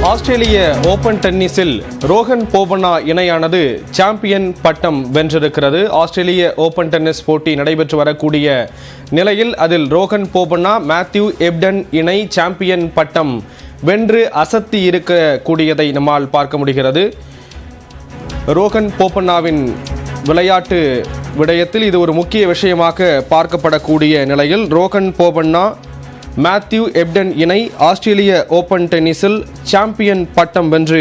ஆஸ்திரேலிய open டென்னிஸில் Rohan Bopanna இணையானது champion பட்டம் வென்றிருக்கிறது. ஆஸ்திரேலிய open tennis போட்டி நடைபெற்று வரக்கூடிய நிலையில் அதில் ரோஹன் போபண்ணா மேத்யூ எப்டன் இணை சாம்பியன் பட்டம் வென்று அசத்தி இருக்கக்கூடியதை நம்மால் பார்க்க முடிகிறது. ரோஹன் போபண்ணாவின் விளையாட்டு விடயத்தில் இது ஒரு முக்கிய விஷயமாக பார்க்கப்படக்கூடிய நிலையில் ரோஹன் போபண்ணா மேத்யூ எப்டன் இணை ஆஸ்திரேலிய ஓபன் டென்னிஸில் சாம்பியன் பட்டம் வென்று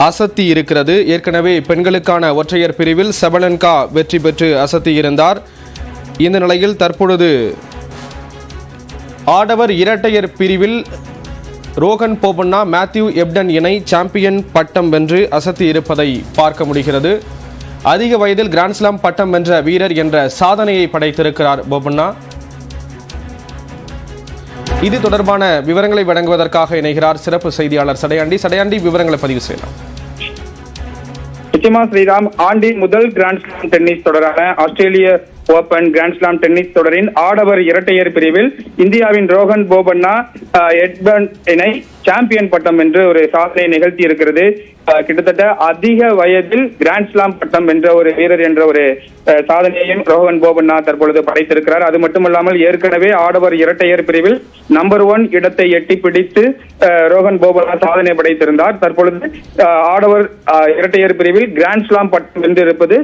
அசத்தி இருக்கிறது. ஏற்கனவே பெண்களுக்கான ஒற்றையர் பிரிவில் சபலன்கா வெற்றி பெற்று அசத்தி இருந்தார். இந்த நிலையில் தற்பொழுது ஆடவர் இரட்டையர் பிரிவில் ரோஹன் போபண்ணா மேத்யூ எப்டன் இணை சாம்பியன் பட்டம் வென்று அசத்தி இருப்பதை பார்க்க முடிகிறது. அதிக வயதில் கிராண்ட்ஸ்லாம் பட்டம் வென்ற வீரர் என்ற சாதனையை படைத்திருக்கிறார் போபண்ணா. இது தொடர்பான விவரங்களை வழங்குவதற்காக இணைகிறார் சிறப்பு செய்தியாளர் சடையாண்டி. விவரங்களை பதிவு செய்யலாம். நிச்சயமா ஸ்ரீராம், ஆண்டின் முதல் கிராண்ட்ஸ்லாம் டென்னிஸ் தொடரான ஆஸ்திரேலிய ஓபன் கிராண்ட்ஸ்லாம் டென்னிஸ் தொடரின் ஆடவர் இரட்டையர் பிரிவில் இந்தியாவின் ரோஹன் போபண்ணா எட்பர்ன் இணை சாம்பியன் பட்டம் என்று ஒரு சாதனை நிகழ்த்தி இருக்கிறது. கிட்டத்தட்ட அதிக வயதில் கிராண்ட்ஸ்லாம் பட்டம் வென்ற ஒரு வீரர் என்ற ஒரு சாதனையையும் ரோஹன் போபண்ணா தற்பொழுது படைத்திருக்கிறார். அது மட்டுமல்லாமல் ஏற்கனவே ஆடவர் இரட்டையர் பிரிவில் நம்பர் 1 இடத்தை எட்டி பிடித்து ரோஹன் போபண்ணா சாதனை படைத்திருந்தார். தற்பொழுது ஆடவர் இரட்டையர் பிரிவில் கிராண்ட்ஸ்லாம் பட்டம் வென்றிருப்பது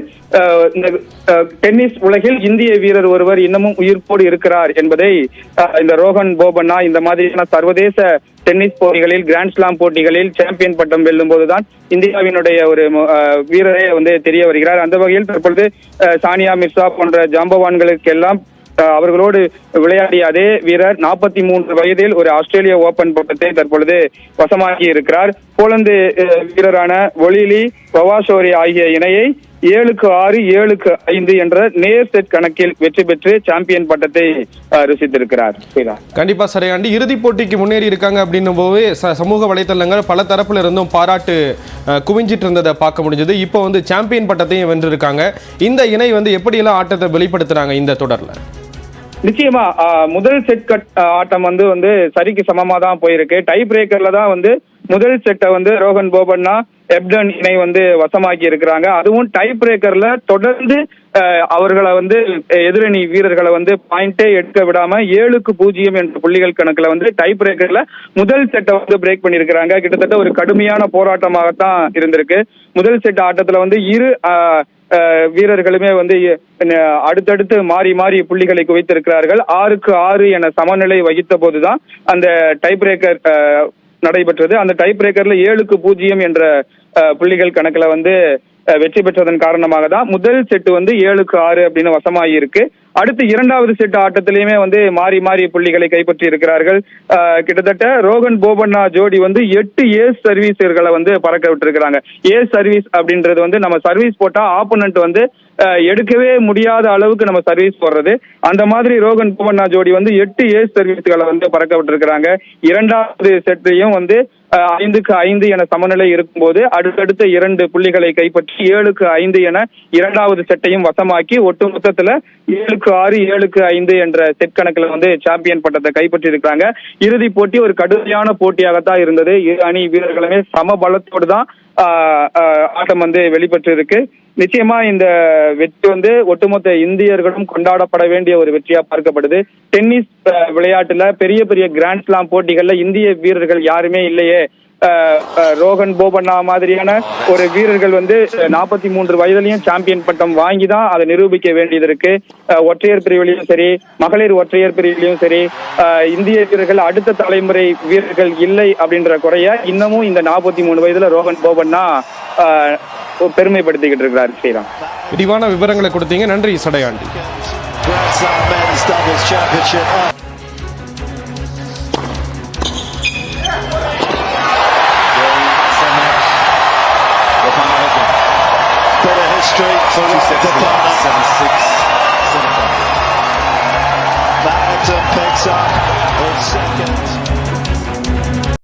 டென்னிஸ் உலகில் இந்திய வீரர் ஒருவர் இன்னமும் உயிர்ப்போடு இருக்கிறார் என்பதை இந்த ரோஹன் போபண்ணா இந்த மாதிரியான சர்வதேச டென்னிஸ் போட்டிகளில் கிராண்ட்ஸ்லாம் போட்டிகளில் சாம்பியன் பட்டம் வெல்லும் போதுதான் இந்தியாவினுடைய ஒரு வீரரை தெரிய வருகிறார். அந்த வகையில் தற்பொழுது சானியா மிர்சா போன்ற ஜாம்பவான்களுக்கெல்லாம் அவர்களோடு விளையாடிய அதே வீரர் 43 வயதில் ஒரு ஆஸ்திரேலிய ஓபன் பட்டத்தை தற்பொழுது வசமாகி இருக்கிறார். போலந்து வீரரான ஒலிலி பவாசோரி ஆகிய இணையை 7-6, 7-5 என்ற நேர் செட் கணக்கில் வெற்றி பெற்று சாம்பியன் பட்டத்தை ருசித்திருக்கிறார். கண்டிப்பா சடையாண்டி, இறுதிப் போட்டிக்கு முன்னேறி இருக்காங்க அப்படின்னும் போது சமூக வலைதளங்கள் பல தரப்புல இருந்தும் பாராட்டு குவிஞ்சிட்டு இருந்ததை பார்க்க முடிஞ்சது. இப்போ சாம்பியன் பட்டத்தையும் வென்றிருக்காங்க. இந்த இணை எப்படியெல்லாம் ஆட்டத்தை வெளிப்படுத்துறாங்க இந்த தொடர்ல? நிச்சயமா முதல் செட் ஆட்டம் சரிக்கு சமமா தான் போயிருக்கு. டை பிரேக்கர்ல தான் முதல் செட்டை ரோஹன் போபண்ணா எப்டன் இணை வசமாக்கி இருக்கிறாங்க. அதுவும் டை பிரேக்கர்ல தொடர்ந்து அவர்களை எதிரணி வீரர்களை பாயிண்டே எடுக்க விடாம 7-0 என்ற புள்ளிகள் கணக்குல டை பிரேக்கர்ல முதல் செட்டை பிரேக் பண்ணிருக்கிறாங்க. கிட்டத்தட்ட ஒரு கடுமையான போராட்டமாகத்தான் இருந்திருக்கு. முதல் செட் ஆட்டத்துல இரு வீரர்களுமே அடுத்தடுத்து மாறி மாறி புள்ளிகளை குவித்திருக்கிறார்கள். 6-6 என சமநிலை வகித்த போதுதான் அந்த டை பிரேக்கர் நடைபெற்றது. அந்த டை பிரேக்கர்ல 7-0 என்ற புள்ளிகள் கணக்குல வெற்றி பெற்றதன் காரணமாக தான் முதல் செட்டு 7-6 அப்படின்னு வசமாகி இருக்கு. அடுத்து இரண்டாவது செட் ஆட்டத்திலையுமே மாறி மாறி புள்ளிகளை கைப்பற்றி இருக்கிறார்கள். கிட்டத்தட்ட ரோஹன் போபண்ணா ஜோடி 8 ஏஸ் சர்வீஸ்களை பறக்க விட்டுருக்காங்க. ஏஸ் சர்வீஸ் அப்படின்றது நம்ம சர்வீஸ் போட்டா ஆப்போனன்ட் எடுக்கவே முடியாத அளவுக்கு நம்ம சர்வீஸ் போடுறது. அந்த மாதிரி ரோஹன் போபண்ணா ஜோடி 8 ஏஸ் சர்வீஸ்களை பறக்க விட்டுருக்காங்க. இரண்டாவது செட்டையும் 5-5 என சமநிலை இருக்கும்போது அடுத்தடுத்த 2 புள்ளிகளை கைப்பற்றி 7-5 என இரண்டாவது செட்டையும் வசமாக்கி ஒட்டுமொத்தத்துல 7-6, 7-5 என்ற செட் கணக்குல சாம்பியன் பட்டத்தை கைப்பற்றி இருக்காங்க. இறுதி போட்டி ஒரு கடுமையான போட்டியாகத்தான் இருந்தது. இரு அணி வீரர்களுமே சம பலத்தோடு தான் ஆட்டம் வெளிப்பட்டு இருக்கு. நிச்சயமா இந்த வெற்றி ஒட்டுமொத்த இந்தியர்களும் கொண்டாடப்பட வேண்டிய ஒரு வெற்றியா பார்க்கப்படுது. டென்னிஸ் விளையாட்டுல பெரிய பெரிய கிராண்ட்ஸ்லாம் போட்டிகள்ல இந்திய வீரர்கள் யாருமே இல்லையே. ரோஹன் போபண்ணா மாதிரியான ஒரு வீரர்கள் 43 வயதிலையும் சாம்பியன் பட்டம் வாங்கிதான் அதை நிரூபிக்க வேண்டியது இருக்கு. ஒற்றையர் பிரிவிலையும் சரி, மகளிர் ஒற்றையர் பிரிவிலையும் சரி, இந்திய வீரர்கள் அடுத்த தலைமுறை வீரர்கள் இல்லை அப்படின்ற குறைய இன்னமும் இந்த 43 வயதுல ரோஹன் போபண்ணா பெருமைப்படுத்திக்கிட்டு இருக்கிறார். ஸ்ரீராம், விரிவான விவரங்களை கொடுத்தீங்க, நன்றி Sadaiyandi. For Badminton picks up its second.